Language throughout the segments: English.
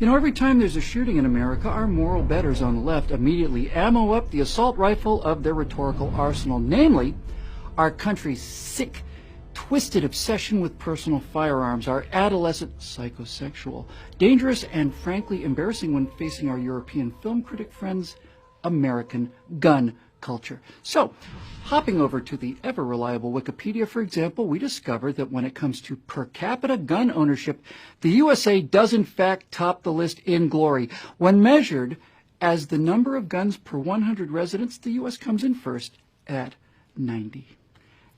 You know, every time there's a shooting in America, our moral betters on the left immediately ammo up the assault rifle of their rhetorical arsenal, namely our country's sick, twisted obsession with personal firearms, our adolescent psychosexual, dangerous and frankly embarrassing when facing our European film critic friends, American gun culture. So, hopping over to the ever-reliable Wikipedia, for example, we discover that when it comes to per capita gun ownership, the USA does in fact top the list in glory. When measured as the number of guns per 100 residents, the U.S. comes in first at 90.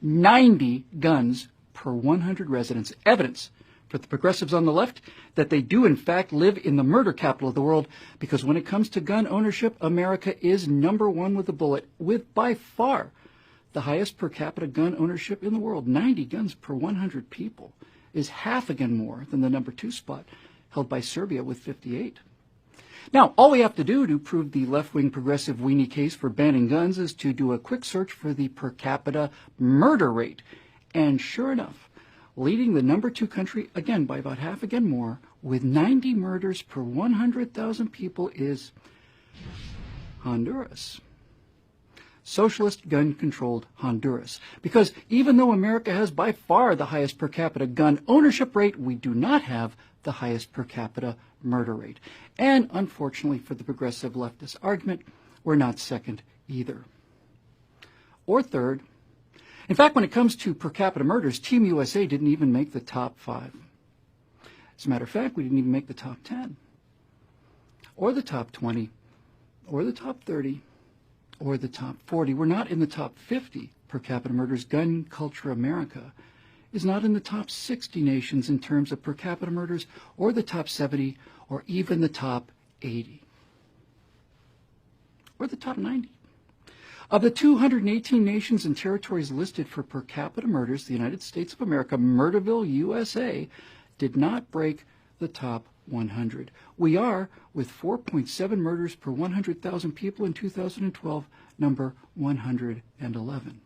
90 guns per 100 residents. Evidence for the progressives on the left that they do in fact live in the murder capital of the world, because when it comes to gun ownership, America is number one with a bullet, with by far the highest per capita gun ownership in the world. 90 guns per 100 people is half again more than the number 2 spot held by Serbia with 58. Now, all we have to do to prove the left-wing progressive weenie case for banning guns is to do a quick search for the per capita murder rate. And sure enough, leading the number 2 country, again by about half again more, with 90 murders per 100,000 people is Honduras. Socialist gun-controlled Honduras. Because even though America has by far the highest per capita gun ownership rate, we do not have the highest per capita murder rate. And unfortunately for the progressive leftist argument, we're not second either. Or third. In fact, when it comes to per capita murders, Team USA didn't even make the top 5. As a matter of fact, we didn't even make the top 10, or the top 20, or the top 30, or the top 40. We're not in the top 50 per capita murders. Gun Culture America is not in the top 60 nations in terms of per capita murders, or the top 70, or even the top 80, or the top 90. Of the 218 nations and territories listed for per capita murders, the United States of America, Murderville, USA, did not break the top 100. We are, with 4.7 murders per 100,000 people in 2012, number 111.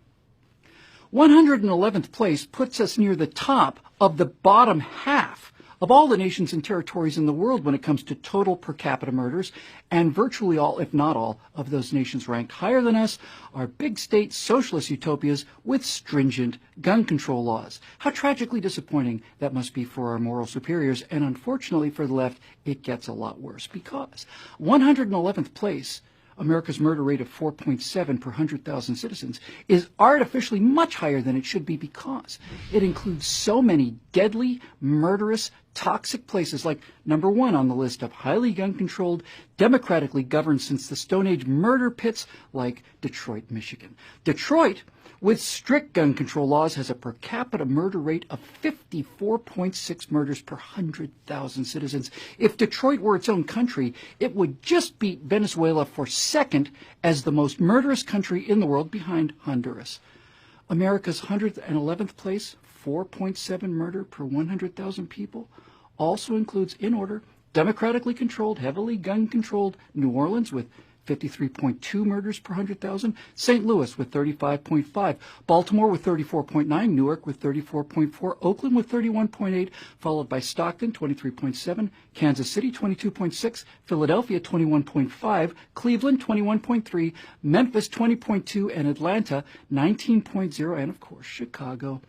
111th place puts us near the top of the bottom half of all the nations and territories in the world when it comes to total per capita murders, and virtually all, if not all, of those nations ranked higher than us are big state socialist utopias with stringent gun control laws. How tragically disappointing that must be for our moral superiors, and unfortunately for the left, it gets a lot worse, because 111th place, America's murder rate of 4.7 per 100,000 citizens, is artificially much higher than it should be, because it includes so many deadly, murderous, toxic places like number 1 on the list of highly gun-controlled, democratically governed since the Stone Age murder pits like Detroit, Michigan. Detroit, with strict gun control laws, has a per capita murder rate of 54.6 murders per 100,000 citizens. If Detroit were its own country, it would just beat Venezuela for second as the most murderous country in the world, behind Honduras. America's 111th place, 4.7 murder per 100,000 people, also includes, in order, democratically controlled, heavily gun-controlled New Orleans with 53.2 murders per 100,000, St. Louis with 35.5, Baltimore with 34.9, Newark with 34.4, Oakland with 31.8, followed by Stockton 23.7, Kansas City 22.6, Philadelphia 21.5, Cleveland 21.3, Memphis 20.2, and Atlanta 19.0, and of course Chicago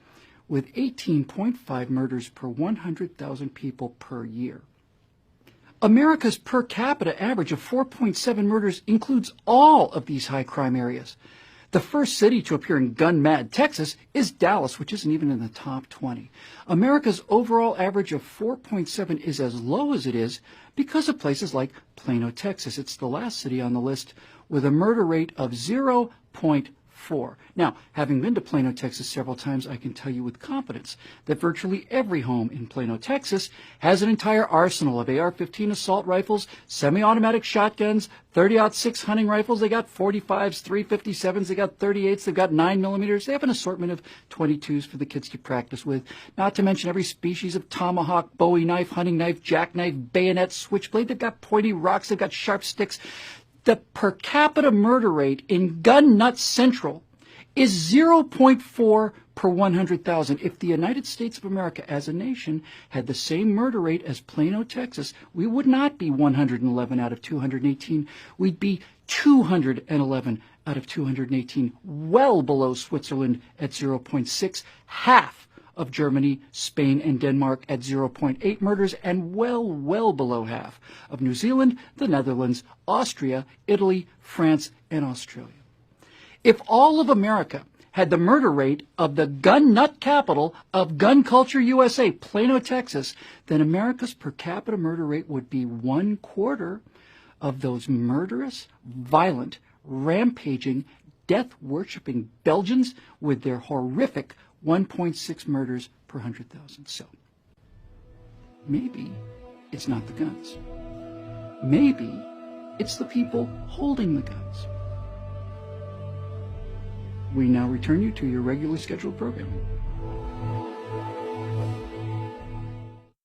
with 18.5 murders per 100,000 people per year. America's per capita average of 4.7 murders includes all of these high crime areas. The first city to appear in gun-mad Texas is Dallas, which isn't even in the top 20. America's overall average of 4.7 is as low as it is because of places like Plano, Texas. It's the last city on the list with a murder rate of 0.4. Now, having been to Plano, Texas several times, I can tell you with confidence that virtually every home in Plano, Texas has an entire arsenal of AR-15 assault rifles, semi-automatic shotguns, 30-06 hunting rifles. They got 45s, 357s, they got 38s, they've got 9mm. They have an assortment of 22s for the kids to practice with, not to mention every species of tomahawk, bowie knife, hunting knife, jackknife, bayonet, switchblade. They've got pointy rocks, they've got sharp sticks. The per capita murder rate in Gun Nut Central is 0.4 per 100,000. If the United States of America as a nation had the same murder rate as Plano, Texas, we would not be 111 out of 218. We'd be 211 out of 218, well below Switzerland at 0.6, half of Germany, Spain, and Denmark at 0.8 murders, and well below half of New Zealand, the Netherlands, Austria, Italy, France, and Australia. If all of America had the murder rate of the gun nut capital of gun culture USA, Plano, Texas, then America's per capita murder rate would be 1/4 of those murderous, violent, rampaging, death-worshipping Belgians with their horrific 1.6 murders per 100,000. So maybe it's not the guns. Maybe it's the people holding the guns. We now return you to your regularly scheduled programming.